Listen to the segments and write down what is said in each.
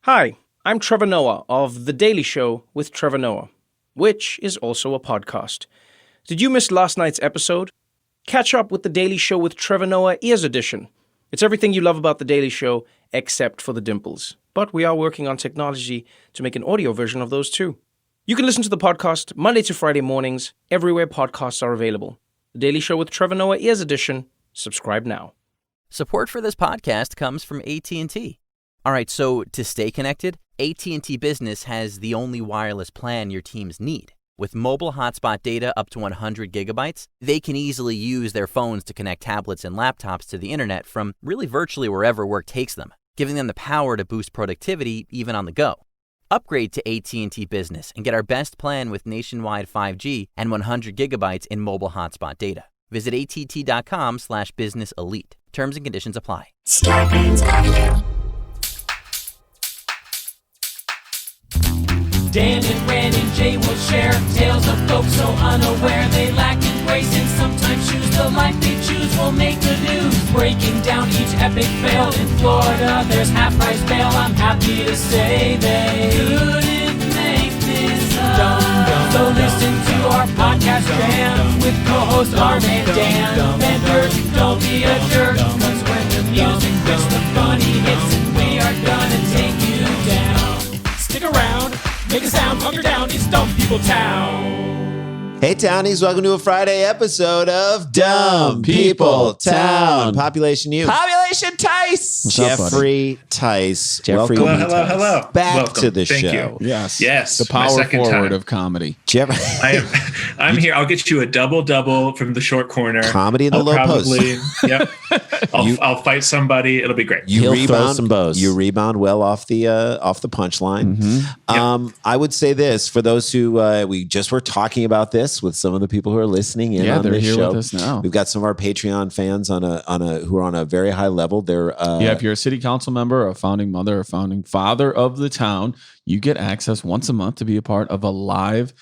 Hi, I'm Trevor Noah of The Daily Show with Trevor Noah, which is also a podcast. Did you miss last night's episode? Catch up with The Daily Show with Trevor Noah Ears Edition. It's everything you love about The Daily Show, except for the dimples. But we are working on technology to make an audio version of those too. You can listen to the podcast Monday to Friday mornings, everywhere podcasts are available. The Daily Show with Trevor Noah Ears Edition. Subscribe now. Support for this podcast comes from AT&T. All right, so to stay connected, AT&T Business has the only wireless plan your teams need. With mobile hotspot data up to 100 gigabytes, they can easily use their phones to connect tablets and laptops to the internet from really virtually wherever work takes them, giving them the power to boost productivity even on the go. Upgrade to AT&T Business and get our best plan with nationwide 5G and 100 gigabytes in mobile hotspot data. Visit att.com/business elite. Terms and conditions apply. Dan and Ren and Jay will share tales of folks so unaware they lack in grace and sometimes choose the life they choose will make the news. Breaking down each epic fail in Florida, there's half-price bail. I'm happy to say they couldn't make this up. So listen to our podcast jam with co-host Arm and Dan. Benders, don't be a jerk, cause when the music hits the funny hits and we are gonna take you down. Stick around. Make a sound, hunker down, it's Dumb People Town. Hey, Townies, welcome to a Friday episode of Dumb People Town. Population U. Population Tice. Geoffrey Tice. Welcome. Hello. Back Welcome. to the Thank show. You. Yes. The my power second forward time. of comedy. I'm here. I'll get you a double from the short corner. Comedy in the low post. Yep. I'll fight somebody. It'll be great. You rebound. You rebound well off the punchline. Mm-hmm. I would say this for those who we just were talking about this with some of the people who are listening in on they're this here show. with us now. We've got some of our Patreon fans who are on a very high level. They're if you're a city council member, a founding mother, a founding father of the town, you get access once a month to be a part of a live.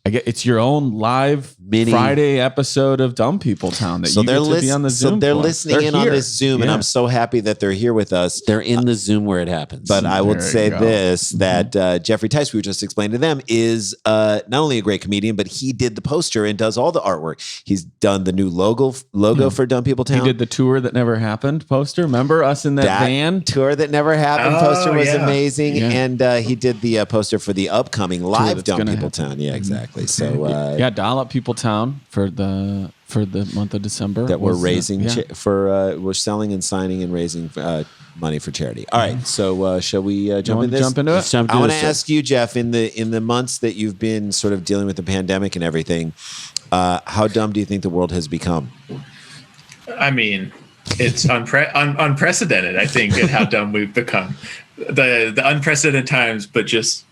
It's your own live mini Friday episode of Dumb People Town that you get to be on the Zoom. So they're listening in on this Zoom, and Yeah. I'm so happy that they're here with us. They're in the Zoom where it happens. But I would say go. this, that Geoffrey Tice, we were just explaining to them, is not only a great comedian, but he did the poster and does all the artwork. He's done the new logo for Dumb People Town. He did the tour that never happened poster. Remember us in that van? Tour that never happened poster was amazing. Yeah. And he did the poster for the upcoming live that's Dumb gonna People happen. Town. Yeah, exactly. So Dial Up People Town for the month of December that we're raising yeah. we're selling and signing and raising money for charity. All right, so shall we jump into this? Jump into it? I want to ask you, Geoff, in the months that you've been sort of dealing with the pandemic and everything, how dumb do you think the world has become? I mean, it's unprecedented, I think, at how dumb we've become. The unprecedented times, but just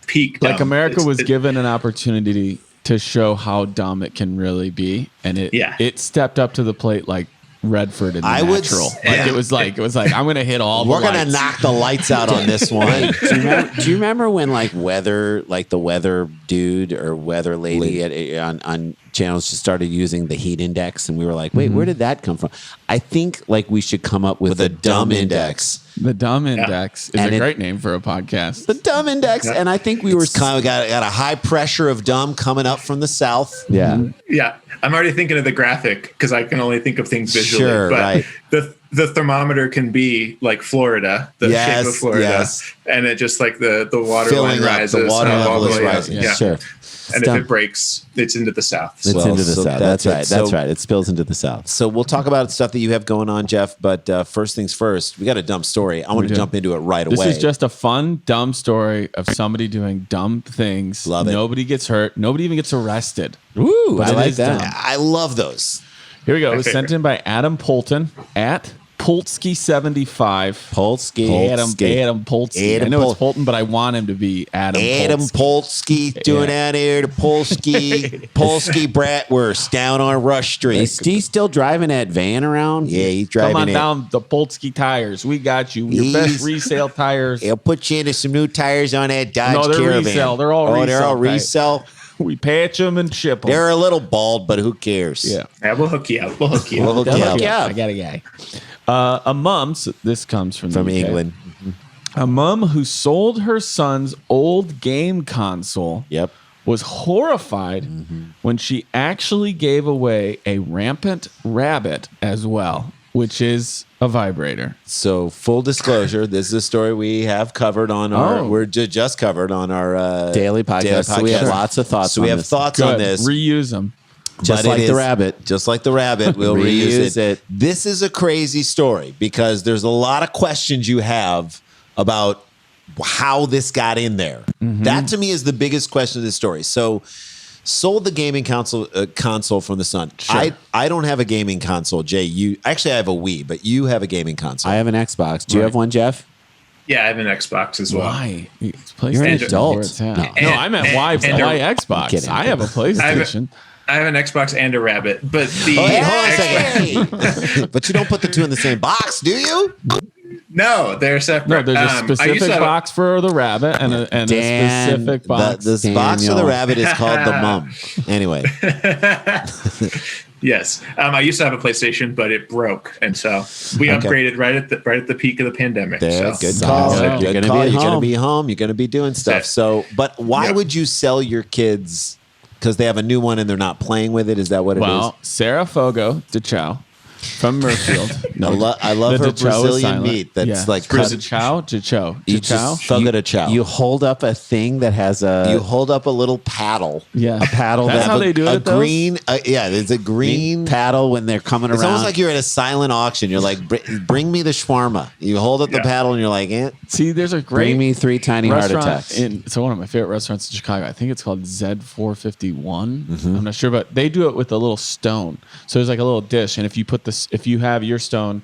peak dumb. Like America was given an opportunity to show how dumb it can really be, and it stepped up to the plate like Redford in The Natural. It was like I'm gonna hit all. We're the gonna lights. knock the lights out on this one. Do you remember when the weather dude or weather lady on channels just started using the heat index, and we were like, wait, where did that come from? I think we should come up with a dumb index. The Dumb Index is a great name for a podcast. The Dumb Index, and I think we got a high pressure of dumb coming up from the south. Yeah. Yeah, I'm already thinking of the graphic because I can only think of things visually. Sure, but right. the thermometer can be like Florida, the shape of Florida, and it just like the water Filling line up, rises. the water level is rising. Yeah. Sure. And if it breaks, it's into the south. It's into the south. That's right. So- That's right. It spills into the south. So we'll talk about stuff that you have going on, Geoff. But first things first, we got a dumb story. I want to jump into it right This away. is just a fun, dumb story of somebody doing dumb things. Love it. Nobody gets hurt. Nobody even gets arrested. Ooh, But I it like is that. dumb. I love those. Here we go. It was sent in by Adam Polton at Polsky75. Polsky. Adam Polsky. I know it's Polton, but I want him to be Adam Polsky doing out here to Polsky Bratwurst down on Rush Street. Is he still driving that van around? Yeah, he's driving Come on it. down the Polsky tires. We got you. Your best resale tires. He'll put you into some new tires on that Dodge No, they're Caravan. resale. They're all resale. They're all type. resale. We patch them and ship them. They're a little bald, but who cares? Yeah. Yeah, we'll hook you up. We'll hook you up. I got a guy. A mom, so this comes from the UK. England. A mom who sold her son's old game console Yep. was horrified when she actually gave away a rampant rabbit as well, which is a vibrator. So full disclosure, this is a story we have covered on our. Oh. We're just covered on our Daily podcast. So we have lots of thoughts So we on have this. thoughts Good. on this. Reuse them. Just but like it the is- rabbit. Just like the rabbit, we'll reuse Reuse it. This is a crazy story because there's a lot of questions you have about how this got in there. That to me is the biggest question of this story. So, sold the gaming console from the son. Sure. I don't have a gaming console. Jay, you actually I have a Wii, but you have a gaming console. I have an Xbox. Do you have one, Jeff? Yeah, I have an Xbox as well. Why? You're an PlayStation adult. where it's at. No. No, I meant why and- Xbox. kidding. I have a PlayStation. I have an Xbox and a rabbit, but the Hey, hold on a second. But you don't put the two in the same box, do you? no, they're separate. No, there's a I used specific to have box for the rabbit and a Dan, specific box. This box for the Daniel. rabbit is called the mum. Anyway, Yes, I used to have a PlayStation, but it broke, and so we Okay. upgraded right at the peak of the pandemic. there, so. good So, call. you're Good gonna call. be at You're going to home. be home. You're going to be doing stuff. So, but why Yep. would you sell your kids? Because they have a new one and they're not playing with it. Is that what it is? Well, Sarah Fogo DeChow from Murfield. I love The her DeChow is Brazilian silent. meat. That's Yeah. like DeChow. You DeChow. Fogo de Chao. You hold up a thing that has a You hold up a little paddle. Yeah. a paddle That's that how they do a it. Those? green. Yeah, there's a green. paddle when they're coming It's around. almost like you're at a silent auction. You're like, bring me the shawarma. You hold up the Yeah. paddle and you're like, eh. See, there's a great Bring me 3 tiny heart restaurant attacks. it's one of my favorite restaurants in Chicago. I think it's called Z451. Mm-hmm. I'm not sure, but they do it with a little stone. So there's like a little dish, and if you have your stone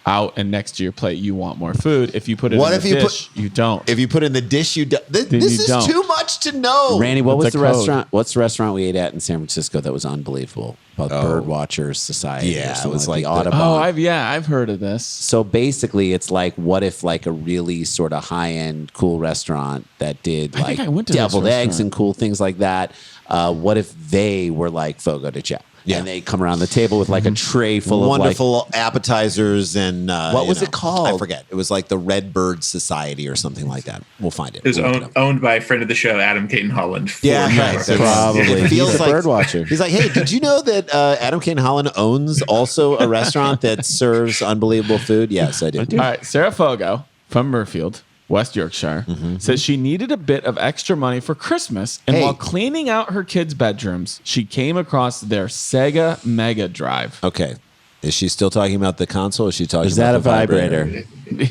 out and next to your plate, you want more food. If you put it What in if the you dish, you don't. If you put in the dish, you do. This you is don't. too much to know. Randy, what It's was a the code. restaurant? What's the restaurant we ate at in San Francisco that was unbelievable? About Bird Watchers Society. Yeah, or it something was like the like the- Audubon. I've heard of this. So basically, it's like, what if like a really sort of high end, cool restaurant that did I like think I went to this deviled eggs restaurant. and cool things like that? What if they were like Fogo de Chao? Yeah. And they come around the table with like a tray full Wonderful appetizers and What was it called? I forget. It was like the Red Bird Society or something like that. We'll find it. It was We'll look it up. owned by a friend of the show, Adam Caton Holland. Yeah, for- right. of like probably. It feels He's a like bird watcher. He's like, hey, did you know that Adam Kane Holland owns also a restaurant that serves unbelievable food? Yes, I do. All right, Sarah Fogo from Murfield, West Yorkshire, says she needed a bit of extra money for Christmas, and Hey. while cleaning out her kids' bedrooms, she came across their Sega Mega Drive. Okay. Is she still talking about the console? Or is she talking Is about that the a vibrator?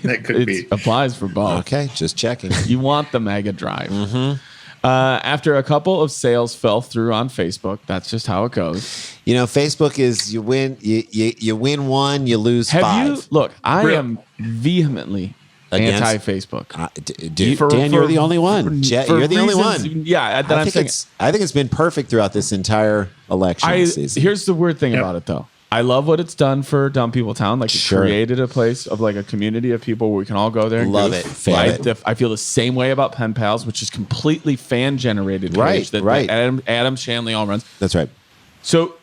That could It be. applies for both. Okay, just checking. You want the Mega Drive. After a couple of sales fell through on Facebook, that's just how it goes. You know, Facebook is you win one, you lose Have five. you look? I Real- am vehemently Against? anti-Facebook. Dude, Dan, you're the only one. Jet, For you're the only reasons- one. Yeah, that I I'm think saying. I think it's been perfect throughout this entire election season. Here's the weird thing Yep. about it, though. I love what it's done for Dumb People Town. Like, it Sure. created a place of like a community of people where we can all go there and Love goof. it. Love Right? it. I feel the same way about Pen Pals, which is completely fan generated page Right, that right. Adam Shanley all runs. That's right. So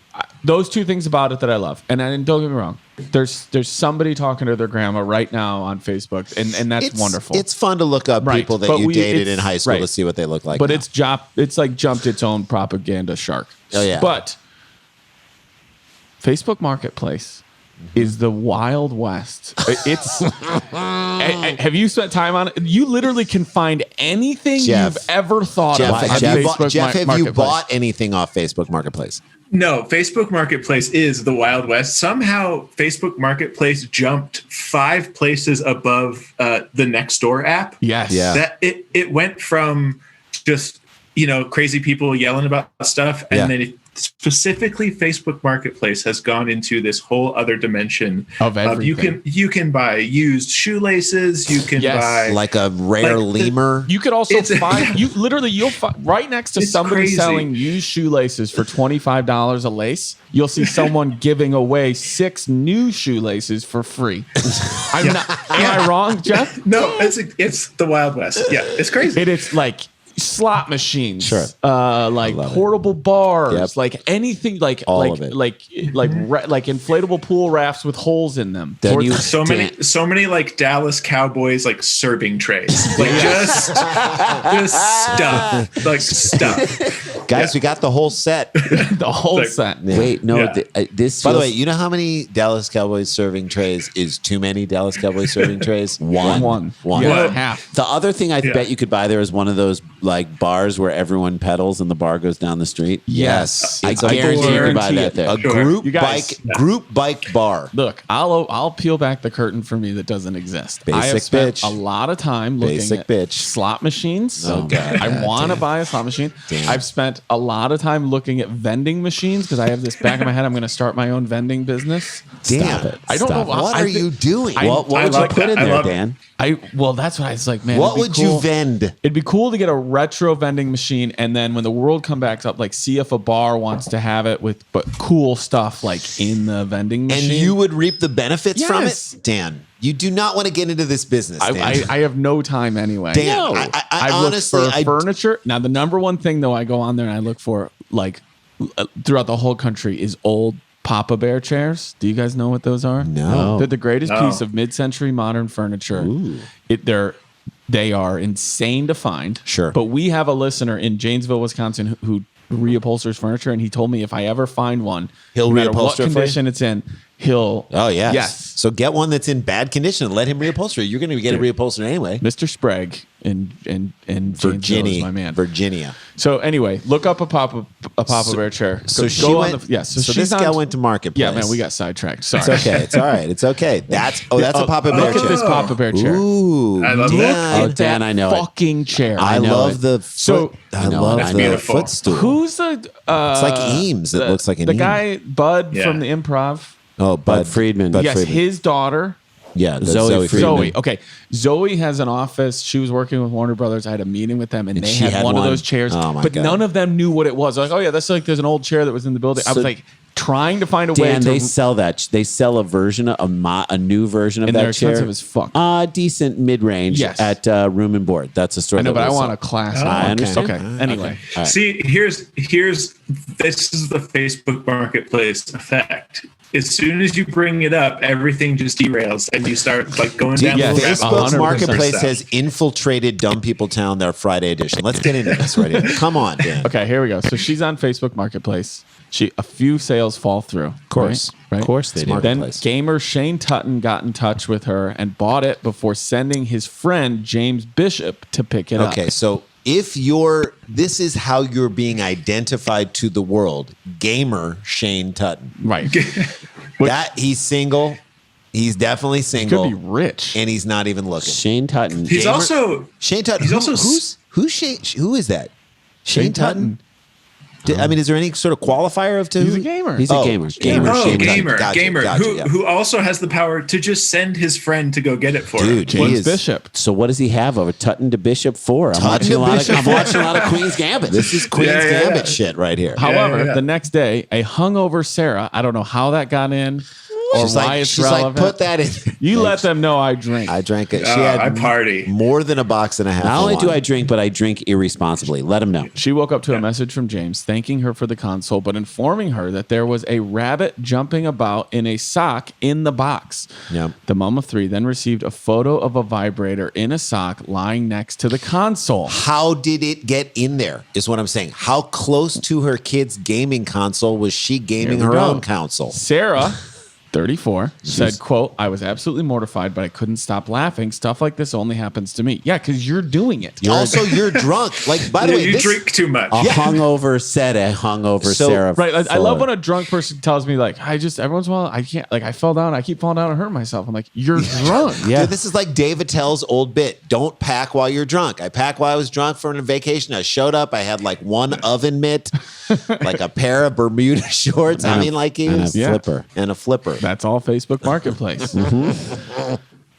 those two things about it that I love, and don't get me wrong, there's somebody talking to their grandma right now on Facebook, and that's wonderful. It's fun to look up Right, people that but you we- dated in it's- high school right. to see what they look like. but now. it's like jumped its own propaganda shark. Oh, yeah. But Facebook Marketplace is the Wild West. It's have you spent time on it? You literally can find anything Jeff. you've ever thought Jeff, of on have you Facebook bought, Jeff, have you Marketplace. bought anything off Facebook Marketplace? No, Facebook Marketplace is the Wild West. Somehow, Facebook Marketplace jumped 5 places above the Nextdoor app. Yes. Yeah. That it went from just crazy people yelling about stuff, and Yeah. then specifically Facebook Marketplace has gone into this whole other dimension Of everything. you can buy used shoelaces, you can Yes. buy Like a rare Like the- lemur? You could also It's- find you'll find right next to It's somebody crazy. selling used shoelaces for $25 a lace. You'll see someone giving away 6 new shoelaces for free. Am I wrong, Jeff? no, it's the Wild West. Yeah, it's crazy. It's like slot machines, Sure. like portable bars, Yep. like anything, like All like of it. like inflatable pool rafts with holes in them. Then Or- you- So many like Dallas Cowboys like serving trays, like just stuff. Guys, we got the whole set. the whole Like- set. Wait, no, Yeah. this. By the feels- way, you know how many Dallas Cowboys serving trays is too many Dallas Cowboys serving trays? One. One. Yeah, One. half. The other thing I Yeah. bet you could buy there is one of those like bars where everyone pedals and the bar goes down the street. Yes. I It's a guarantee you could buy guarantee that it. there. A Sure. group You guys- bike bar. Look, I'll peel back the curtain for me that doesn't exist. I have Basic spent bitch. a lot of time looking Basic at bitch. slot machines. Oh, God. I want to Damn. buy a slot machine. Damn. I've spent a lot of time looking at vending machines because I have this back in my head. I'm going to start my own vending business. Damn. it. I don't know. What I are think- you doing? What would you love put that. in I there, love it. Dan? Well, that's what I was like, man. What it'd be would you cool. vend? It'd be cool to get a retro vending machine, and then when the world comes back up, like see if a bar wants to have it with but cool stuff like in the vending And machine. you would reap the benefits from Yes. it? Dan, you do not want to get into this business, Dan. I have no time anyway. Dan, No. I I've honestly, looked for furniture. Now, the number one thing though I go on there and I look for like throughout the whole country is old Papa Bear chairs. Do you guys know what those are? No. They're the greatest No. piece of mid-century modern furniture. They are insane to find. Sure. But we have a listener in Janesville, Wisconsin who reupholsters furniture, and he told me if I ever find one, He'll no matter what reupholster it for you? condition it's in, he'll. Oh, yes. Yes. So get one that's in bad condition and let him reupholster it. You're going to get it reupholstered anyway. Mr. Sprague in Janesville is Virginia. my man. Virginia. So anyway, look up a Papa Bear chair. So she go went. on the, yes. So she's this on- guy went to Marketplace. Yeah, man, we got sidetracked. Sorry. It's okay. It's all right. It's okay. That's a Papa Bear Look chair. at this Papa Bear chair. Ooh, I love Dan. that. Oh, Dan, I know it. Fucking chair. I know love it. the So- foot. I know love it. It's the beautiful. footstool. Who's the? It's like Eames. It looks like an the Eames. guy Bud Yeah. from the Improv. Oh, Bud Friedman. Bud yes, Friedman. his daughter. Yeah, that's Zoe Friedman. Zoe. Okay. Zoe has an office. She was working with Warner Brothers. I had a meeting with them and they she had had one of one. those chairs. Oh, my but God. none of them knew what it was. Like, oh yeah, that's like there's an old chair that was in the building. I So- was like trying to find a way Dan, to they sell that. They sell a version of a new version of and that they're chair. expensive as fuck. Decent mid range Yes. at Room and Board. That's a store. I know, that but I will want sell. a class. Oh, one. I understand. Okay. Anyway. See, here's this is the Facebook Marketplace effect. As soon as you bring it up, everything just derails, and you start like going down. Yes, the rabbit hole. Facebook 100%. Marketplace has infiltrated Dumb People Town, their Friday edition. Let's get into this right here. Come on, Dan. Okay, here we go. So she's on Facebook Marketplace. A few sales fall through. Of course. Right? Of course they do. Then Marketplace. gamer Shane Tutton got in touch with her and bought it before sending his friend James Bishop to pick it up. Okay, so this is how you're being identified to the world. Gamer Shane Tutton. Right. That he's single. He's definitely Could single. be rich. And he's not even looking. Shane Tutton. He's also Shane Tutton. He's also who's Shane? Who is that? Shane Tutton. Tutton. I mean, is there any sort of qualifier of to? He's a gamer. He's a gamer. Gamer. Oh, Shane gamer, Tutton. Gotcha, gamer, gotcha, yeah. who also has the power to just send his friend to go get it for him. Dude, he James is- Bishop. So what does he have over Tutton to Bishop for? I'm Tutton watching to a lot. Bishop I'm watching a lot of Queen's Gambit. This is Queen's Yeah, yeah, Gambit yeah. shit right here. However, yeah. the next day, a hungover Sarah, I don't know how that got in or She's why like, it's she's relevant. like, put that in. You let them know I drink. I drank it. She Oh, had I party. more than a box and a half. Not of only do wine. I drink, but I drink irresponsibly. Let him know. She woke up to a message from James thanking her for the console, but informing her that there was a rabbit jumping about in a sock in the box. Yep. The mom of three then received a photo of a vibrator in a sock lying next to the console. How did it get in there? Is what I'm saying. How close to her kid's gaming console was she gaming Here her we go. own console? Sarah, 34, said, quote, I was absolutely mortified, but I couldn't stop laughing. Stuff like this only happens to me. Yeah, because you're doing it. Also, you're drunk. Like, by the Yeah, way, you this, drink too much. A hungover said a hungover So- Sarah. Right. I love when Fuller. a drunk person tells me, like, every once in a while, I can't, like, I fell down. I keep falling down and hurt myself. I'm like, you're drunk. Yeah. Dude, this is like Dave Attell's old bit. Don't pack while you're drunk. I packed while I was drunk for a vacation. I showed up. I had like one oven mitt, like a pair of Bermuda shorts. I mean, like he and a was flipper. and a flipper. That's all Facebook Marketplace.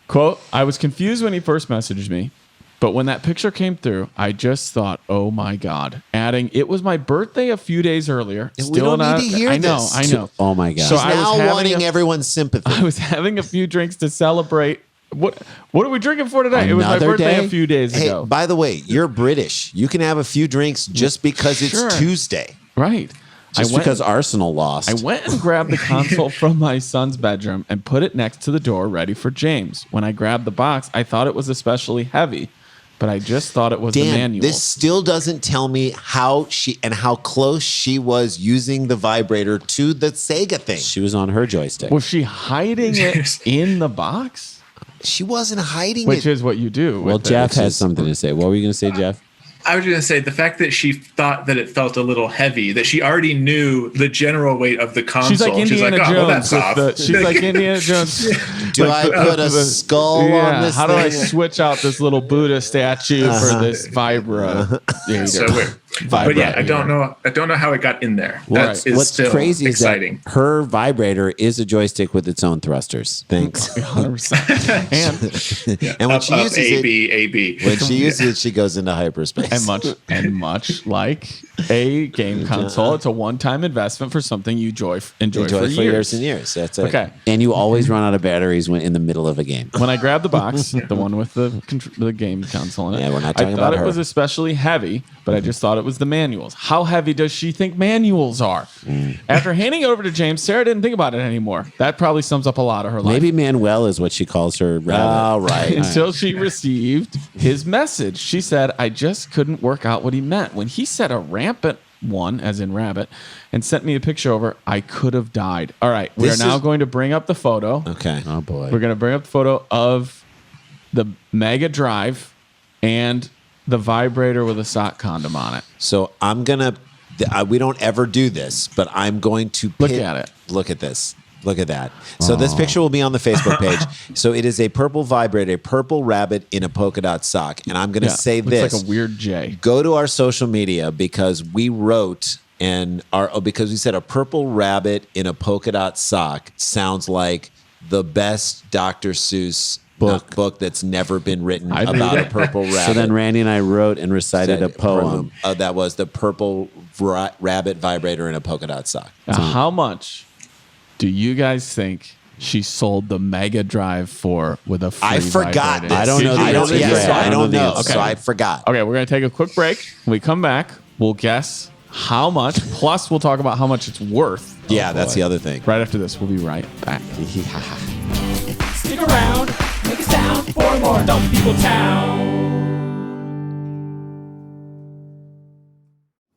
Quote, I was confused when he first messaged me, but when that picture came through, I just thought, oh my God. Adding, it was my birthday a few days earlier. We don't need to hear I know, this. I know. Oh my God. So He's I was now having wanting a- everyone's sympathy. I was having a few drinks to celebrate What are we drinking for today? It was my Another birthday day? a few days Hey, ago. by the way, you're British. You can have a few drinks just because it's Sure. Tuesday. Right. Just because Arsenal lost. I went and grabbed the console from my son's bedroom and put it next to the door ready for James. When I grabbed the box, I thought it was especially heavy, but I just thought it was the Dan, manual. this still doesn't tell me how close she was using the vibrator to the Sega thing. She was on her joystick. Was she hiding it in the box? She wasn't hiding Which it. is what you do. Well, with it. Jeff has something to say. What were you going to say, Jeff? I was going to say the fact that she thought that it felt a little heavy, that she already knew the general weight of the console. She's like Indiana oh, well, that's Jones. off. She's like Indiana Jones. Do I put a skull on this How do I thing? switch out this little Buddha statue for this vibra? So weird. But yeah, I don't know how it got in there. That is What's still crazy exciting. is that her vibrator is a joystick with its own thrusters. Thanks. 100%. And And when she Up, uses A, it, B, A, B. when she uses it, she goes into hyperspace. much like a game console, it's a one-time investment for something you enjoy Enjoy for years. and years. That's it. Okay. And you always run out of batteries when in the middle of a game. When I grabbed the box, the one with the game console in it, Yeah, we're not I talking thought about it her. was especially heavy, but I just thought it was the manuals. How heavy does she think manuals are? After handing it over to James, Sarah didn't think about it anymore. That probably sums up a lot of her life. Maybe Manuel is what she calls her. All right. Until she received his message. She said, I just couldn't work out what he meant. When he said a rampant one, as in rabbit, and sent me a picture over, I could have died. All right, we This are now is- going to bring up the photo. Okay. Oh boy. We're going to bring up the photo of the Mega Drive and the vibrator with a sock condom on it. So I'm gonna. We don't ever do this, but I'm going to Look at it. Look at this. Look at that. So this picture will be on the Facebook page. So it is a purple vibrator, a purple rabbit in a polka dot sock, and I'm going to say looks this: like a weird J. go to our social media because we wrote because we said a purple rabbit in a polka dot sock sounds like the best Dr. Seuss book that's never been written I believe about a it. purple rabbit. So then Randy and I wrote and recited a poem. That was the purple rabbit vibrator in a polka dot sock. Now, how much do you guys think she sold the Mega Drive for with a free I forgot. vibrator? This. I don't know the I don't, answer. yes, Yeah, I don't know. Okay. So I forgot. Okay, we're going to take a quick break. When we come back, we'll guess how much, plus we'll talk about how much it's worth. Yeah, that's the other thing. Right after this, we'll be right back. Stick around, make a sound for more Dumb People Town.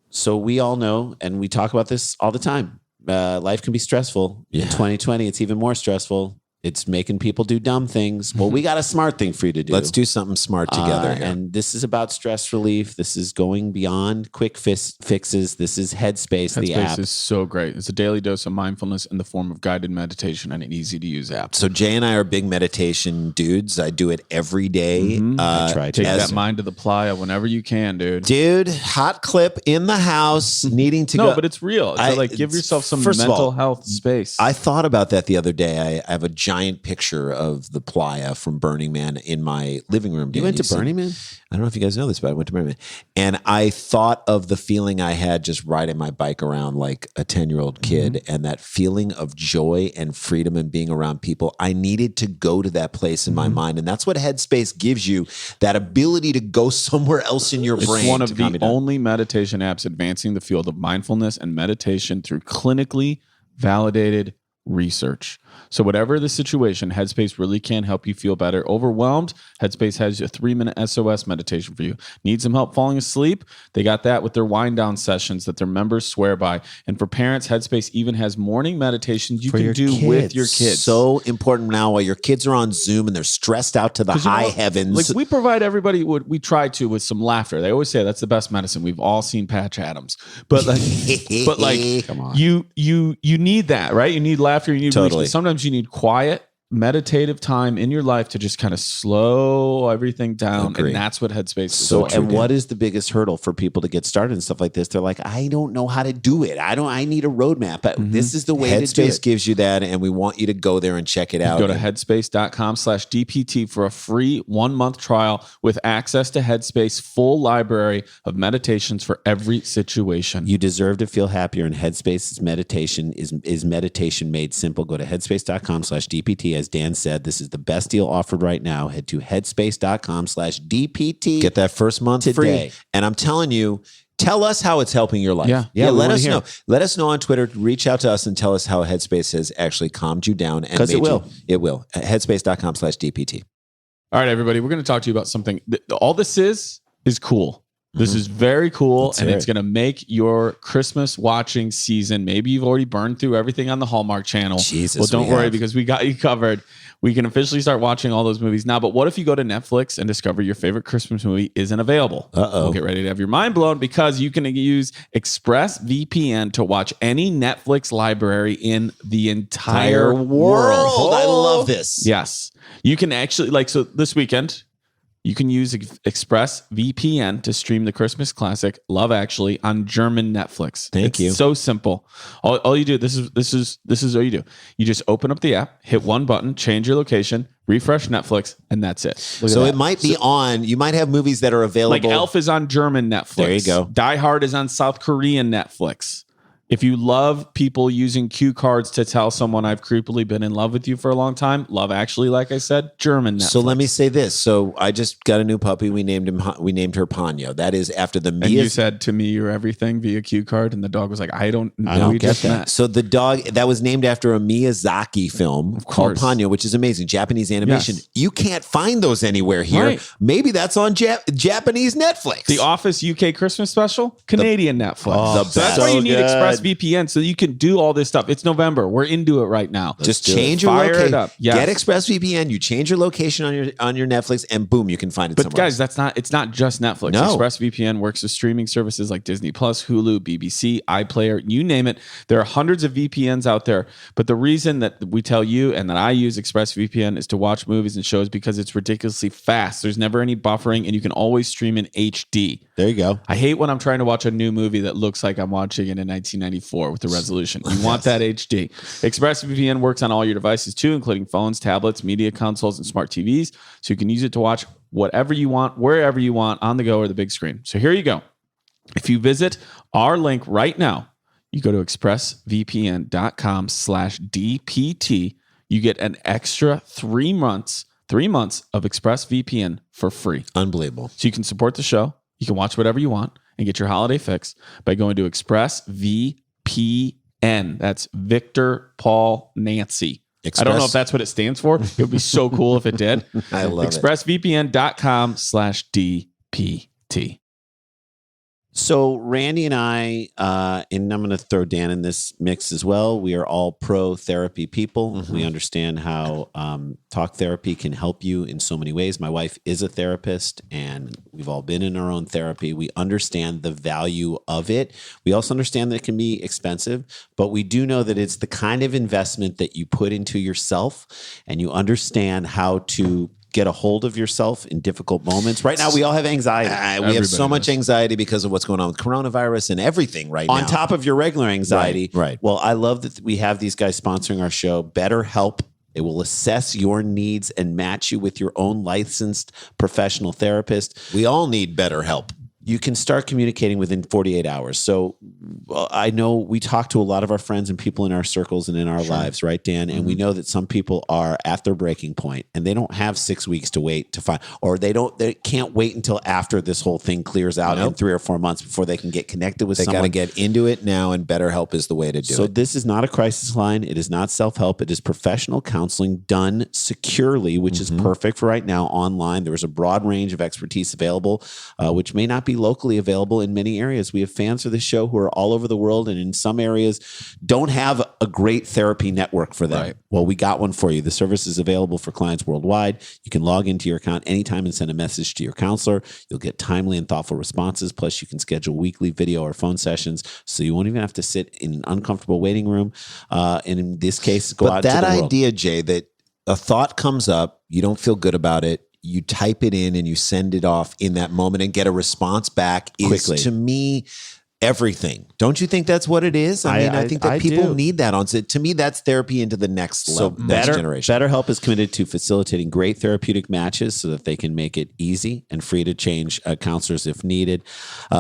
So we all know, and we talk about this all the time. Life can be stressful. Yeah. In 2020, it's even more stressful. It's making people do dumb things. Well, we got a smart thing for you to do. Let's do something smart together here. And this is about stress relief. This is going beyond quick fixes. This is Headspace, the Headspace app. is so great. It's a daily dose of mindfulness in the form of guided meditation and an easy-to-use app. So Jay and I are big meditation dudes. I do it every day. I try to. Take as- that mind to the playa whenever you can, dude. Dude, hot clip in the house, needing to go. No, but it's real. It's like give it's- yourself some first of mental all, health space. I thought about that the other day. I have a giant picture of the playa from Burning Man in my living room. You Dan. went to You've seen- Burning Man? I don't know if you guys know this, but I went to Burning Man. And I thought of the feeling I had just riding my bike around like a 10-year-old kid and that feeling of joy and freedom and being around people. I needed to go to that place in my mind. And that's what Headspace gives you, that ability to go somewhere else in your brain. It's one to of calm the you down. only meditation apps advancing the field of mindfulness and meditation through clinically validated research. So whatever the situation, Headspace really can help you feel better. Overwhelmed? Headspace has a 3-minute SOS meditation for you. Need some help falling asleep? They got that with their wind down sessions that their members swear by. And for parents, Headspace even has morning meditations you For can your do with your kids. So important now while your kids are on Zoom and they're stressed out to the 'Cause you know high what? heavens. Like we provide everybody what we try to with some laughter. They always say that's the best medicine. We've all seen Patch Adams, but like, Come on. you need that, right? You need laughter. You need Totally. release. Sometimes you need quiet, meditative time in your life to just kind of slow everything down, Agree. and that's what Headspace is. So about. true. And what is the biggest hurdle for people to get started and stuff like this? They're like, I don't know how to do it. I need a roadmap. But this is the way to do Headspace it. gives you that, and we want you to go there and check it out. Go to headspace.com/DPT for a free 1-month trial with access to Headspace full library of meditations for every situation. You deserve to feel happier, and Headspace's meditation is meditation made simple. Go to headspace.com/DPT As Dan said, this is the best deal offered right now. Head to headspace.com/DPT. Get that first month today. free. And I'm telling you, tell us how it's helping your life. Yeah. Yeah, we let wanna us hear. know. Let us know on Twitter. Reach out to us and tell us how Headspace has actually calmed you down. Because it will. It will. Headspace.com/DPT. All right, everybody, we're going to talk to you about something. All this is cool. This is very cool, Let's and hear it's it. going to make your Christmas watching season. Maybe you've already burned through everything on the Hallmark Channel. Jesus, well, don't we worry have. because we got you covered. We can officially start watching all those movies now. But what if you go to Netflix and discover your favorite Christmas movie isn't available? Uh-oh. Well, get ready to have your mind blown because you can use ExpressVPN to watch any Netflix library in the entire world. I love this. Yes. You can actually, so this weekend, you can use ExpressVPN to stream the Christmas classic Love Actually on German Netflix. Thank you. It's so simple. All you do, this is all you do. You just open up the app, hit one button, change your location, refresh Netflix, and that's it. Look at So that. it might be on. You might have movies that are available. Like Elf is on German Netflix. There you go. Die Hard is on South Korean Netflix. If you love people using cue cards to tell someone I've creepily been in love with you for a long time, Love Actually, like I said, German Netflix. So let me say this. So I just got a new puppy. We named her Ponyo. That is after the And Mia. you said to me, "You're everything" via cue card, and the dog was like, "I don't know." I don't we get just that. met. So the dog that was named after a Miyazaki film called course. Ponyo, which is amazing. Japanese animation. Yes. You can't find those anywhere here. Right. Maybe that's on Japanese Netflix. The Office UK Christmas special, Canadian Netflix. Oh, So that's so why you need good. ExpressVPN, so you can do all this stuff. It's November. We're into it right now. Just do it. change your Fire it location. up. Yes. Get ExpressVPN. You change your location on your Netflix, and boom, you can find it. But somewhere guys, it's not just Netflix. No. ExpressVPN works with streaming services like Disney Plus, Hulu, BBC, iPlayer, you name it. There are hundreds of VPNs out there. But the reason that we tell you and that I use ExpressVPN is to watch movies and shows because it's ridiculously fast. There's never any buffering, and you can always stream in HD. There you go. I hate when I'm trying to watch a new movie that looks like I'm watching it in 1994 with the resolution. You want that HD. ExpressVPN works on all your devices too, including phones, tablets, media consoles, and smart TVs. So you can use it to watch whatever you want, wherever you want, on the go or the big screen. So here you go. If you visit our link right now, you go to expressvpn.com/DPT, you get an extra 3 months of ExpressVPN for free. Unbelievable. So you can support the show. You can watch whatever you want and get your holiday fix by going to ExpressVPN. That's Victor, Paul, Nancy. I don't know if that's what it stands for. It would be so cool if it did. I love it. ExpressVPN.com/DPT. So Randy and I, and I'm going to throw Dan in this mix as well. We are all pro therapy people. Mm-hmm. We understand how talk therapy can help you in so many ways. My wife is a therapist, and we've all been in our own therapy. We understand the value of it. We also understand that it can be expensive, but we do know that it's the kind of investment that you put into yourself, and you understand how to get a hold of yourself in difficult moments. Right now, we all have anxiety. We have so much anxiety because of what's going on with coronavirus and everything right now. On top of your regular anxiety. Right. Well, I love that we have these guys sponsoring our show. BetterHelp. It will assess your needs and match you with your own licensed professional therapist. We all need better help. You can start communicating within 48 hours. So I know we talk to a lot of our friends and people in our circles and in our lives, right, Dan? And we know that some people are at their breaking point and they don't have 6 weeks to wait to find, or they can't wait until after this whole thing clears out in 3 or 4 months before they can get connected with They someone. got to get into it now, and BetterHelp is the way to do So it. this is not a crisis line. It is not self-help. It is professional counseling done securely, which is perfect for right now online. There is a broad range of expertise available, which may not be locally available in many areas. We have fans for this show who are all over the world, and in some areas don't have a great therapy network for them. Right. Well, we got one for you. The service is available for clients worldwide. You can log into your account anytime and send a message to your counselor. You'll get timely and thoughtful responses. Plus, you can schedule weekly video or phone sessions, so you won't even have to sit in an uncomfortable waiting room. And in this case, go out But to the that world. idea, Jay, that a thought comes up, you don't feel good about it, you type it in and you send it off in that moment and get a response back is, Quickly. to me, everything. Don't you think that's what it is? I think that people do. need that on set. To me, that's therapy into the next level, next generation. BetterHelp is committed to facilitating great therapeutic matches so that they can make it easy and free to change counselors if needed.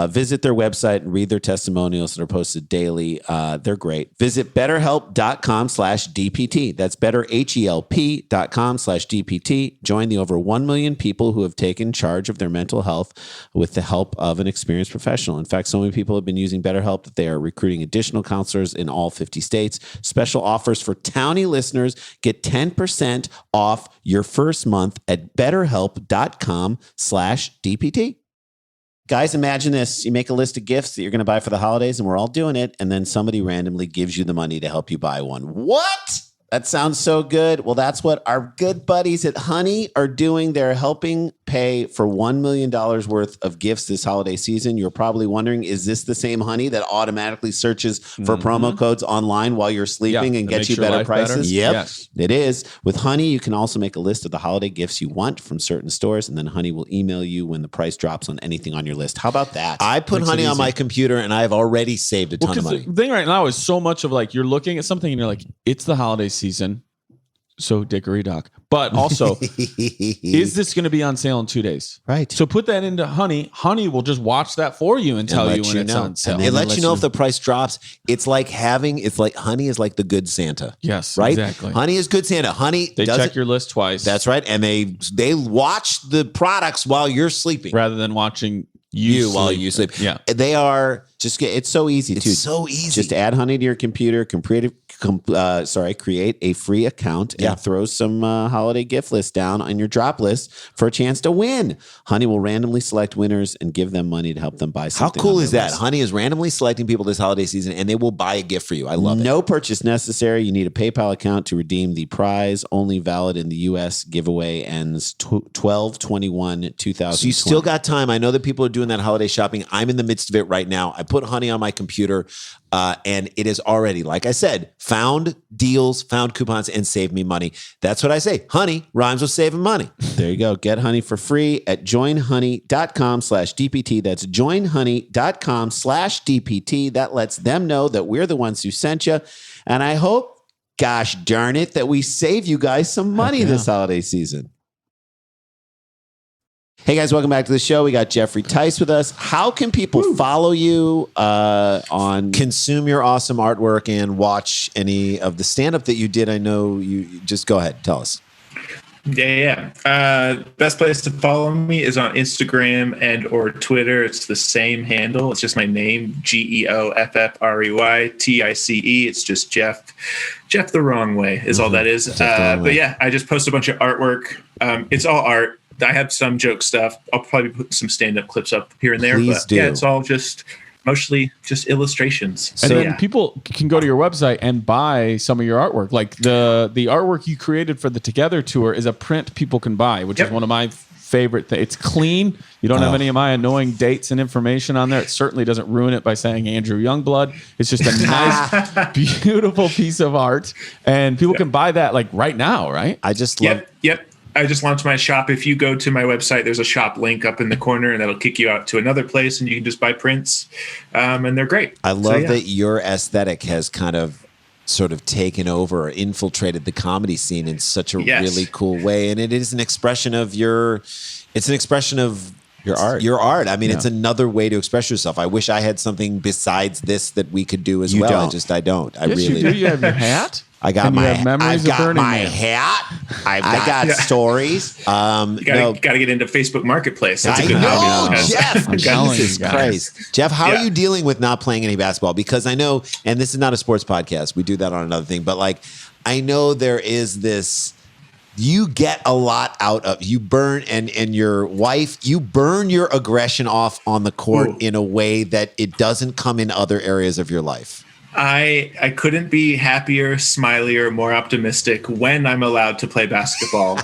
Visit their website and read their testimonials that are posted daily. They're great. Visit BetterHelp.com/DPT. That's BetterHelp.com/DPT. Join the over 1 million people who have taken charge of their mental health with the help of an experienced professional. In fact, so many people have been using BetterHelp that they are recruiting additional counselors in all 50 states. Special offers for Townie listeners. Get 10% off your first month at BetterHelp.com/DPT. Guys, imagine this. You make a list of gifts that you're going to buy for the holidays, and we're all doing it, and then somebody randomly gives you the money to help you buy one. What? That sounds so good. Well, that's what our good buddies at Honey are doing. They're helping pay for $1 million worth of gifts this holiday season. You're probably wondering, is this the same Honey that automatically searches for promo codes online while you're sleeping and gets you better prices? Yep. Yes. It is. With Honey, you can also make a list of the holiday gifts you want from certain stores, and then Honey will email you when the price drops on anything on your list. How about that? I put Makes it Honey on easy. my computer, and I've already saved a ton of money. The thing right now is so much of like you're looking at something and you're like, it's the holiday season. So dickory dock. But also, is this going to be on sale in 2 days? Right. So put that into Honey. Honey will just watch that for you and tell you when it's on sale. It lets you know if the price drops. It's like Honey is like the good Santa. Yes, right? exactly. Honey is good Santa. Honey They does check it- your list twice. That's right. And they watch the products while you're sleeping. rather than watching While you sleep. Yeah. They are it's so easy too. It's so easy. Just add Honey to your computer, create a free account, and throw some holiday gift list down on your drop list for a chance to win. Honey will randomly select winners and give them money to help them buy How something. cool on is their that? list. Honey is randomly selecting people this holiday season, and they will buy a gift for you. I love it. No purchase necessary. You need a PayPal account to redeem the prize. Only valid in the U.S. Giveaway ends 12/21/2020. So you still got time. I know that people are doing that holiday shopping. I'm in the midst of it right now. I put Honey on my computer, and it is already, like I said, found deals, found coupons, and saved me money. That's what I say. Honey rhymes with saving money. There you go. Get Honey for free at joinhoney.com/DPT. That's joinhoney.com/DPT. That lets them know that we're the ones who sent you. And I hope, gosh darn it, that we save you guys some money this holiday season. Hey guys, welcome back to the show. We got Geoffrey Tice with us. How can people follow you on? Consume your awesome artwork and watch any of the stand-up that you did. I know you just go ahead. Tell us. Yeah. Best place to follow me is on Instagram and or Twitter. It's the same handle. It's just my name, GeoffreyTice. It's just Jeff the wrong way is all that is. But yeah, I just post a bunch of artwork. It's all art. I have some joke stuff. I'll probably put some stand-up clips up here and there. Please but do. yeah, it's all just mostly just illustrations. And So then yeah. people can go to your website and buy some of your artwork. Like the artwork you created for the Together tour is a print people can buy, which is one of my favorite things. It's clean. You don't have any of my annoying dates and information on there. It certainly doesn't ruin it by saying Andrew Youngblood. It's just a nice, beautiful piece of art. And people can buy that like right now, right? I just love. Yep. I just launched my shop. If you go to my website, there's a shop link up in the corner, and that'll kick you out to another place, and you can just buy prints, and they're great. I love that your aesthetic has kind of sort of taken over or infiltrated the comedy scene in such a really cool way, and it is an expression of your art. Your art. I mean, it's another way to express yourself. I wish I had something besides this that we could do as well. don't. I don't. I Yes, really you do. You have your hat. I got And you my have memories I've of got Burning my Man. hat. I got stories. You gotta get into Facebook Marketplace. That's a I good know, hobby. Jeff. I'm telling you Jesus guys. Christ, Jeff. How Yeah. are you dealing with not playing any basketball? Because I know, and this is not a sports podcast. We do that on another thing. But like, I know there is this. You get a lot out of you burn and your wife. You burn your aggression off on the court in a way that it doesn't come in other areas of your life. I couldn't be happier, smilier, more optimistic when I'm allowed to play basketball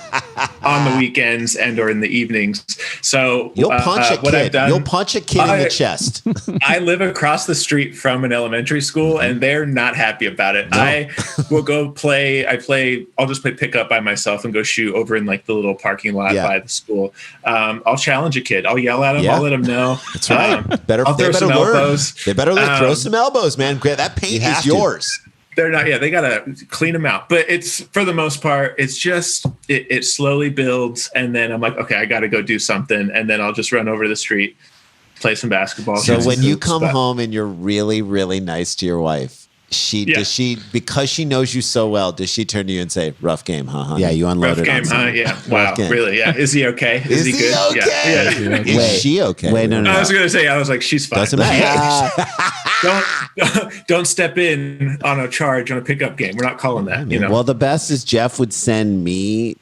on the weekends and or in the evenings. So You'll punch a what I've kid. done, You'll punch a kid in the chest. I live across the street from an elementary school, and they're not happy about it. No. I will go play. I'll just play pickup by myself and go shoot over in like the little parking lot by the school. I'll challenge a kid. I'll yell at him. I'll let him know. That's right. I'll throw some elbows. They better throw some elbows, man. That paint is yours. They're not. Yeah, they gotta clean them out. But it's, for the most part, it's just it slowly builds, and then I'm like, okay, I got to go do something, and then I'll just run over the street, play some basketball. So when you come home and you're really, really nice to your wife, does she, because she knows you so well, does she turn to you and say, "Rough game, huh?" Honey? Yeah, you unloaded. Rough game, huh? Yeah. Wow. Really? Yeah. Is he okay? Is he good? Okay? Yeah. Is she okay? Wait, no. I was gonna say, I was like, she's fine. Doesn't matter. Don't step in on a charge on a pickup game. We're not calling that. You know. Well, the best is Geoff would send me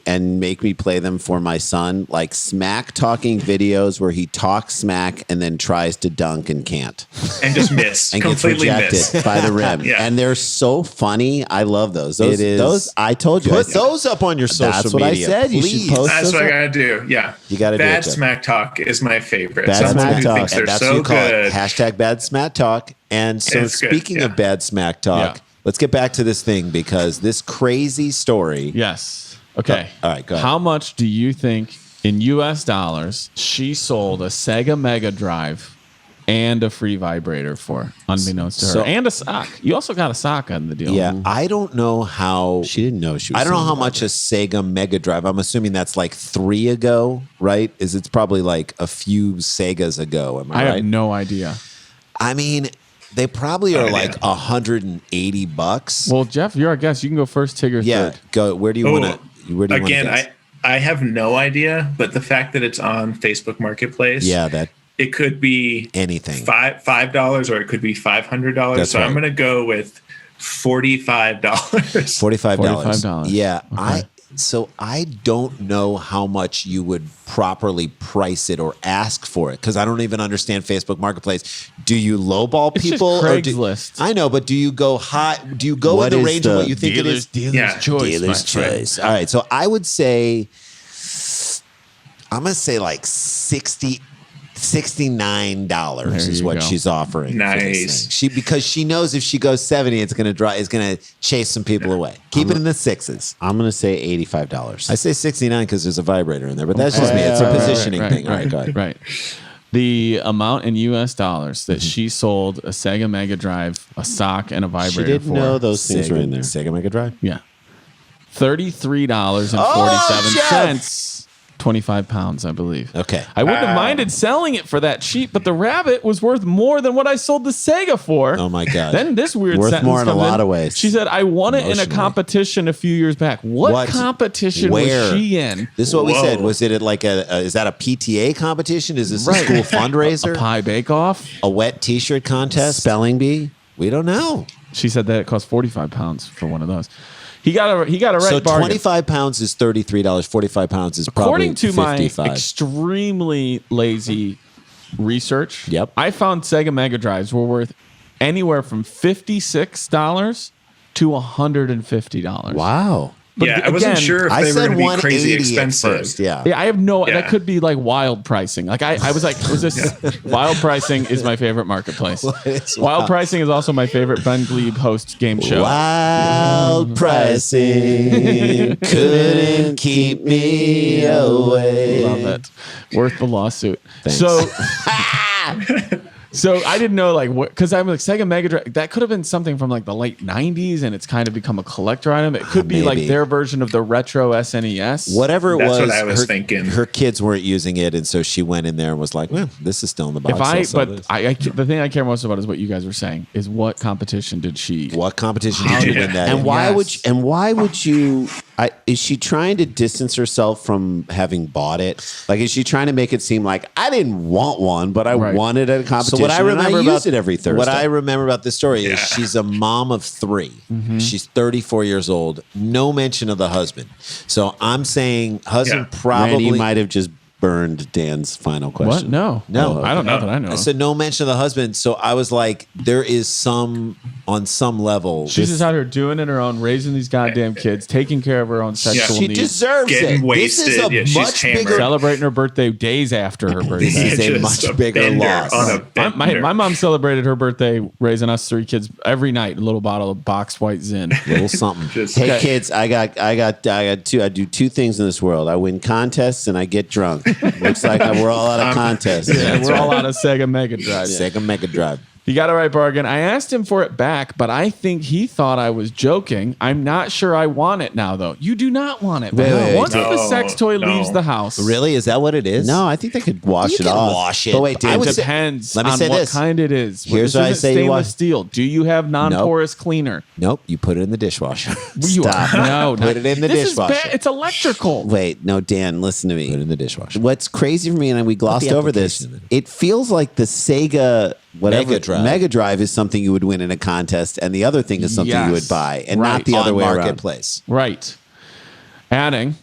and make me play them for my son, like smack talking videos where he talks smack and then tries to dunk and can't. And just miss. And gets Completely rejected miss. by the rim. Yeah. And they're so funny. I love those. Those I told you. Put those up on your social media. That's what I said. You please. should post That's those what I up. gotta do. Yeah. You gotta do it, Bad Jeff. smack talk is my favorite. Bad Someone smack who talk. thinks they're And that's so what you call good. it. Hashtag bad smack talk. And so It's good, speaking yeah. of bad smack talk, let's get back to this thing, because this crazy story. Yes. Okay. All right, go ahead. How much do you think in US dollars she sold a Sega Mega Drive and a free vibrator for, unbeknownst to her? And a sock. You also got a sock on the deal. Yeah, I don't know how. She didn't know she was I don't know selling how the much a Sega Mega Drive. I'm assuming that's like 3 ago, right? It's probably like a few Segas ago. Am I I right? have no idea. I mean, they probably are like $180. Well, Jeff, you're our guest. You can go first, Tigger Yeah, third. go. Where do you want to? Where do you Again, want to? I have no idea, but the fact that it's on Facebook Marketplace, that it could be anything. $5 or it could be $500. That's So right. I'm gonna go with $45. $45. Yeah, Okay. So I don't know how much you would properly price it or ask for it, because I don't even understand Facebook Marketplace. Do you lowball It's just people? Craigslist. I know, but do you go high? Do you go What in the is range of the what you think it is? Yeah. choice. Dealer's my friend. choice. All right, so I would say, I'm gonna say like $69 There is you what go. she's offering. for this Nice. thing. because she knows if she goes 70, it's gonna chase some people away. Keep it in the sixes. I'm gonna say $85. I say 69 because there's a vibrator in there, but that's just me. It's a positioning thing. All right, go ahead. Right. The amount in US dollars that she sold a Sega Mega Drive, a sock, and a vibrator She didn't for. know those things were in there. Sega Mega Drive. Yeah. $33.47. 25 pounds, I believe. Okay. I wouldn't have minded selling it for that cheap, but the rabbit was worth more than what I sold the Sega for. Oh my God. Then this weird Worth sentence more in a comes lot of ways. She said, I won it in a Emotionally. competition a few years back. What competition Where? was she in? This is what we Whoa. said. Was it at like is that a PTA competition? Is this a school fundraiser? A pie bake-off? A wet T-shirt contest? Spelling bee. We don't know. She said that it cost 45 pounds for one of those. He got a right So bargain. 25 pounds is $33. 45 pounds is probably According to my 55. extremely lazy research, Yep. I found Sega Mega Drives were worth anywhere from $56 to $150. Wow. But Yeah, I wasn't again, sure if I they were said going to be crazy 180 at expensive. first. Yeah. Yeah, I have no. Yeah. That could be like wild pricing. Like I was like, was this wild pricing? Is my favorite marketplace. Wild pricing is also my favorite Ben Glebe host game show. Wild pricing couldn't keep me away. Love it. Worth the lawsuit. Thanks. So, so I didn't know like what, because I'm like Sega Mega Drive. That could have been something from like the late '90s, and it's kind of become a collector item. It could be like Maybe. their version of the retro SNES. Whatever it That's was, what I was her, thinking. her kids weren't using it, and so she went in there and was like, "Well, this is still in the box." If I'll sell but this." the thing I care most about is what you guys were saying. Is what competition did she? What competition did you win that? And in? why Yes. would you, and why would you? Is she trying to distance herself from having bought it? Like, is she trying to make it seem like I didn't want one, but I Right. wanted at a competition? So what I remember and I use about it every Thursday. What I remember about this story is Yeah. she's a mom of 3. She's 34 years old. No mention of the husband. So I'm saying husband Yeah. probably Randy might have just burned Dan's final question. What? No. No. I don't know that I know. I said no mention of the husband. So I was like, there is on some level. She's just out here doing it her own, raising these goddamn kids, taking care of her own sexual She needs, deserves Getting it. wasted. This is a Yeah, she's much hammered. bigger. celebrating her birthday days after her birthday. This is a Just much bigger bender loss. on a bender. My mom celebrated her birthday raising us 3 kids every night. A little bottle of boxed white Zin. Little something. Just- Hey kids, I got two. I do 2 things in this world. I win contests and I get drunk. Looks like we're all out of contests. Yeah, we're all out of Sega Mega Drive. Sega Mega Drive. You got a right bargain. I asked him for it back, but I think he thought I was joking. I'm not sure I want it now, though. You do not want it. Wait, Once the no, sex toy no. leaves the house, Really? Is that what it is? No, I think they could wash You it can off. wash it. But wait, I Dan, would it say- depends let me on say what this. kind it is. Here's This what I isn't say you stainless want. steel. Do you have non-porous cleaner? Nope. You put it in the dishwasher. You Stop. No, Put it in the this dishwasher. Is bad. It's electrical. wait, no, Dan, listen to me. Put it in the dishwasher. What's crazy for me, and we glossed over this, application in it feels like the Sega Mega Drive. is something you would win in a contest, and the other thing is something Yes. you would buy, and Right. not the other On way around. Marketplace. Right. Adding,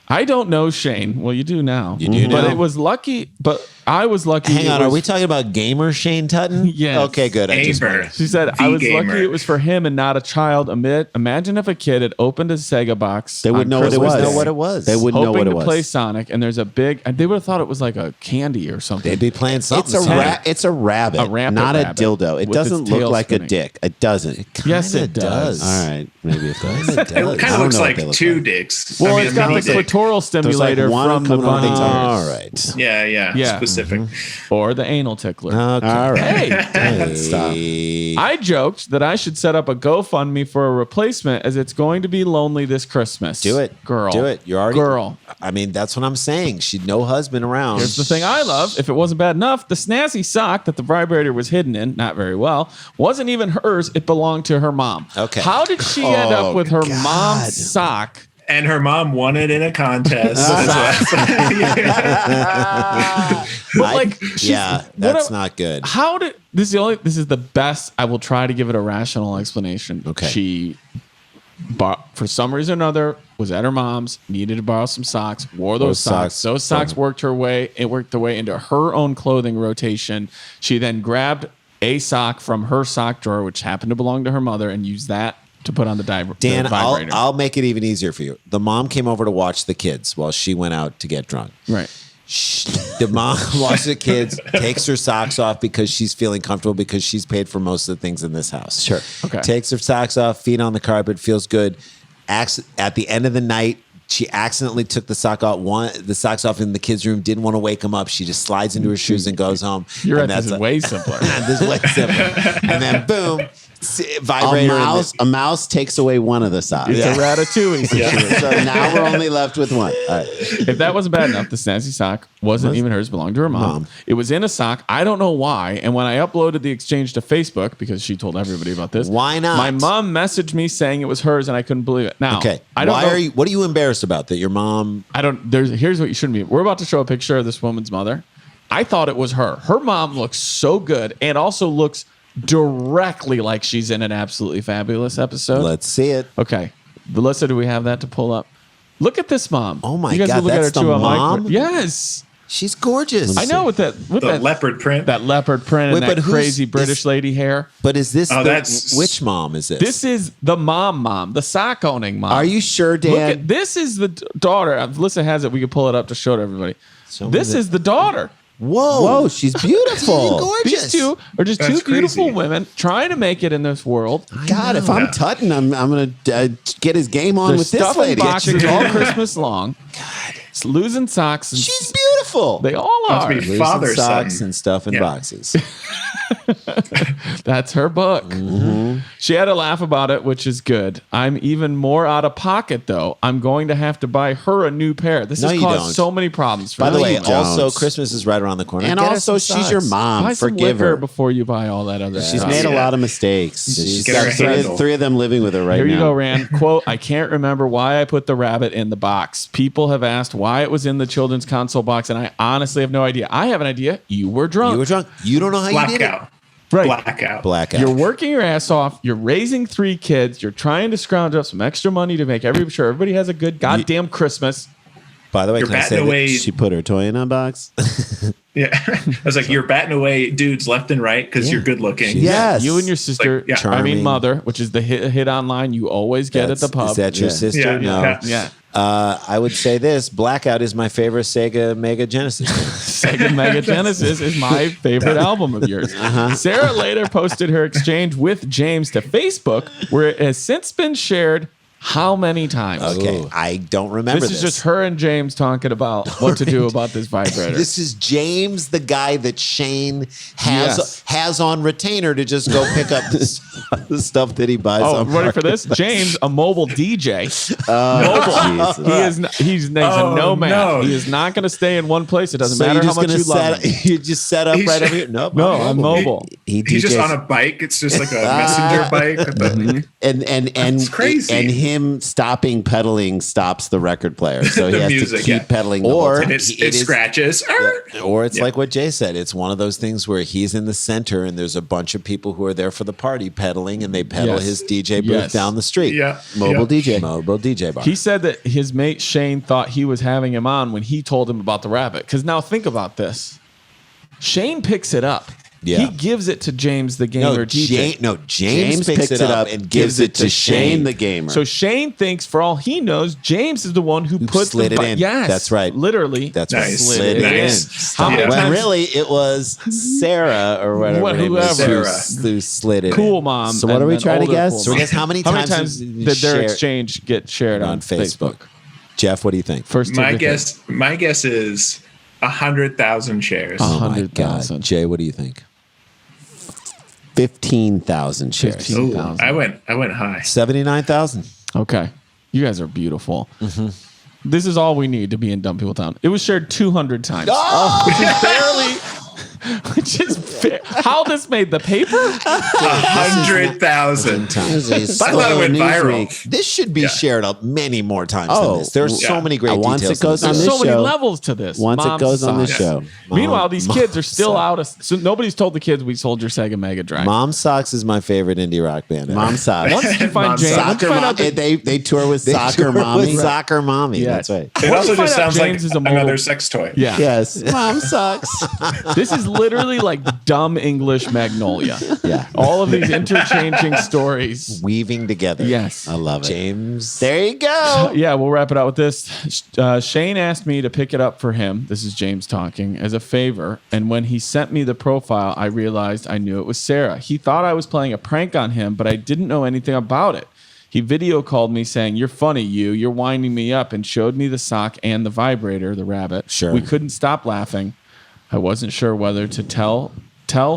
I don't know Shane. Well, you do now. You do But now. it was lucky. But I was lucky. Hang it on. Are was- we talking about gamer Shane Tutton? Yes. Okay, good. I just Gamer. wondered. She said, The I was gamer. lucky it was for him and not a child. Imagine if a kid had opened a Sega box. They would on know what it Christmas was. Day, know what it was. They wouldn't know hoping what it to was. play Sonic, and there's a big. They would have thought it was like a candy or something. They'd be playing something. It's a Sonic. it's a rabbit, A rampant not a rabbit dildo. It with its doesn't look tail like spinning. a dick. It doesn't. Yes, Kinda it does. All right, maybe it does. It It does. kind I of don't looks know what like they look 2 like. dicks. Well, I mean, it's got a the mini dick. clitoral stimulator one from the coming off bunny. the top. All right. Yeah, Yeah. specific. Or the anal tickler. Okay. All right. Hey, Stop. I joked that I should set up a GoFundMe for a replacement as it's going to be lonely this Christmas. Do it. Girl. Do it. You're already. Girl. I mean, that's what I'm saying. She'd no husband around. Here's the thing I love. If it wasn't bad enough, the snazzy sock that the vibrator was hidden in, not very well, wasn't even hers. It belonged to her mom. Okay. How did she end up with her God. mom's sock? And her mom won it in a contest. But like, yeah, that's not good. How did this is the best. I will try to give it a rational explanation. Okay. She bought, for some reason or another, was at her mom's, needed to borrow some socks, wore those socks. Those socks worked their way into her own clothing rotation. She then grabbed a sock from her sock drawer, which happened to belong to her mother, and used that to put on the Dan, the vibrator. I'll make it even easier for you. The mom came over to watch the kids while she went out to get drunk. Right. The mom watches the kids, takes her socks off because she's feeling comfortable because she's paid for most of the things in this house. Sure. Okay. Takes her socks off, feet on the carpet, feels good. At the end of the night, she accidentally took the socks off in the kids' room, didn't want to wake them up. She just slides into her shoes and goes home. You're and right. This is way simpler. this is way simpler. And then boom, vibrator. A mouse takes away one of the socks. It's a ratatouille situation. So now we're only left with one. All right. If that wasn't bad enough, the snazzy sock wasn't even hers, belonged to her mom. It was in a sock. I don't know why. And when I uploaded the exchange to Facebook, because she told everybody about this, Why not? My mom messaged me saying it was hers, and I couldn't believe it. Now, Okay. I don't know. What are you embarrassed about that your mom? Here's what you shouldn't be. We're about to show a picture of this woman's mother. I thought it was her. Her mom looks so good and also looks directly like she's in an absolutely fabulous episode. Let's see it. Okay. Melissa, do we have that to pull up? Look at this mom. Oh my you guys God, can look that's at her the too on my- mom? Yes. She's gorgeous. I know with The that leopard print. that leopard print Wait, and but that who's crazy British this- lady hair. But is this that's- which mom is this? This is the mom, the sock owning mom. Are you sure, Dan? Look at this is the daughter. Melissa has it. We can pull it up to show to everybody. This is the daughter. Whoa, she's beautiful. These two are just That's two beautiful crazy. women trying to make it in this world. God, if I'm Tutton, I'm gonna get his game on They're with this stuffing lady. boxes all Christmas long. It's losing socks. And She's beautiful. They all Must are. be Losing father socks son. and stuff in Yeah. boxes. That's her book. She had a laugh about it, which is good. I'm even more out of pocket, though. I'm going to have to buy her a new pair. This No, has you caused don't. so many problems. For By the this way, woman. also Jones. Christmas is right around the corner. And Get her also, some she's your socks. mom. buy some Forgive liquor her. before you buy all that other She's stuff. made a Yeah. lot of mistakes. She's Get her got handle. three of them living with her right Here now. you go, Rand. Quote, I can't remember why I put the rabbit in the box. People have asked why it was in the children's console box, and I honestly have no idea. I have an idea. You were drunk. You were drunk. You don't know how you did it. Blackout. Right. Blackout. Blackout. You're working your ass off. You're raising 3 kids. You're trying to scrounge up some extra money to make sure everybody has a good goddamn Christmas. By the way, You're can I batting say away. She put her toy in a box. Yeah, I was like, you're batting away dudes left and right because you're good looking. Yes. You and your sister, Like, yeah. I mean Charming. mother, which is the hit online you always get at the pub. Is that your Yeah. sister? Yeah, No. yeah. Yeah. I would say this: Blackout is my favorite Sega Mega Genesis game. Sega Mega Genesis is my favorite album of yours. Sarah later posted her exchange with James to Facebook, where it has since been shared how many times? Okay, I don't remember This is just her and James talking about what to do about this vibrator. This is James, the guy that Shane has on retainer to just go pick up the stuff that he buys. Oh, on ready for this? James, a mobile DJ. Jesus. He's a nomad. no. He is not going to stay in one place. It doesn't So matter you're how just much you gonna love him. you just set up He's- right over here. Nope, No, I'm mobile. He He's just DJs on a bike. It's just like a messenger bike. and That's crazy. And him stopping pedaling stops the record player, so he The has music, to keep yeah. pedaling. the Or- whole And time. it scratches. Or it's like what Jay said. It's one of those things where he's in the center and there's a bunch of people who are there for the party pedaling and they pedal Yes. his DJ booth Yes. down the street. Yeah. mobile DJ. Mobile DJ bar. He said that his mate Shane thought he was having him on when he told him about the rabbit. Because now think about this. Shane picks it up. Yeah. He gives it to James the gamer DJ. James picks it up and gives it to Shane the gamer. So Shane thinks, for all he knows, James is the one who puts slid it in. Yes, That's right. Literally. That's Nice. right. Slid it Nice. in. How many Yeah. When times- really it was Sarah or whatever. What- her name is. whoever. who slid it Cool in. mom. So what and are we then trying to older guess? cool So mom. guess how many times did their share- exchange get shared on Facebook. Facebook? Jeff, what do you think? First My certificate. guess is 100,000 shares. Oh my 100,000. God. Jay, what do you think? 15,000 shares. 15,000. I went high. 79,000. Okay. You guys are beautiful. Mm-hmm. This is all we need to be in Dumb People Town. It was shared 200 times. Oh! Which is how this made the paper? 100,000. This is I thought it went News viral. Week. This should be shared up many more times Oh, than this. There's so yeah. many great Once details. it goes in on this. There's this so many show- levels to this. Once Mom it goes on this sucks. show. Meanwhile, these kids are still sucks. out of. So nobody's told the kids we sold your Sega Mega Drive. Mom Socks is my favorite indie rock band. Mom socks. Once you find Mom James, sucks. once you Soccer find mom. out that They tour with They soccer tour mommy. with Soccer Mommy. Yes. That's right. It Once also you find just out sounds James like is a mobile- another sex toy. yeah. Yes, mom sucks. This is literally like dumb English Magnolia. Yeah. All of these interchanging stories. Weaving together. Yes. I love it. James. There you go. Yeah, we'll wrap it out with this. Shane asked me to pick it up for him. This is James talking as a favor. And when he sent me the profile, I realized I knew it was Sarah. He thought I was playing a prank on him, but I didn't know anything about it. He video called me saying, "You're funny, you're winding me up," and showed me the sock and the vibrator, the rabbit. Sure. We couldn't stop laughing. I wasn't sure whether to tell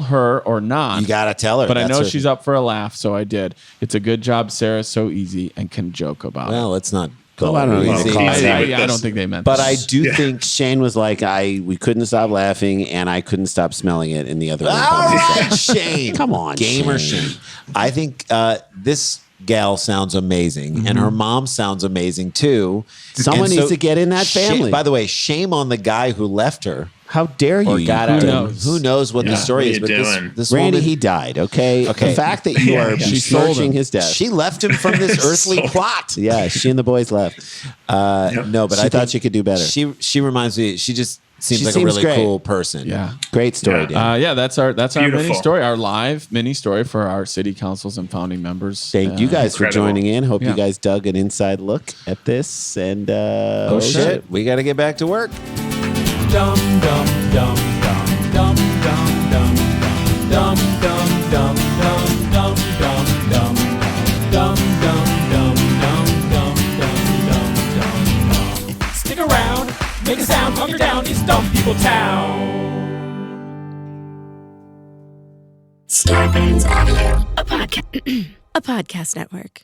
her or not. You got to tell her. But I That's know her- she's up for a laugh, so I did. It's a good job. Sarah's so easy and can joke about it. Well, let's not go. I don't know. easy. Well, easy. I with don't this. think they meant But that. I do think. Shane was like, we couldn't stop laughing, and I couldn't stop smelling it in the other room. All right, Shane. Come on, Gamer Shane. Shane. I think this gal sounds amazing, and her mom sounds amazing too. Someone And needs to get in that family. By the way, shame on the guy who left her. How dare you? Or got Who out. knows? Who knows what the story what is? are But you this, doing? this Randy, woman, he died. Okay. Okay. The fact that you are She sold besmirching him. his death. she left him from this earthly Sold. plot. Yeah, she and the boys left. No, but She I thought think she could do better. She reminds me. She just seems She like seems a really great. cool person. yeah. Great story, Yeah. Dan. Yeah, that's our mini Beautiful. story, our live mini story for our city councils and founding members. Thank you guys for Incredible. joining in. Hope Yeah. you guys dug an inside look at this. And Oh shit! We got to get back to work. Dum dum dum dum dum dum dum dum dum dum dum dum dum dum dum dum dum dum dum dum. Stick around, make a sound, calm you down. It's Dumb People Town. Starburns Audio, a podcast network.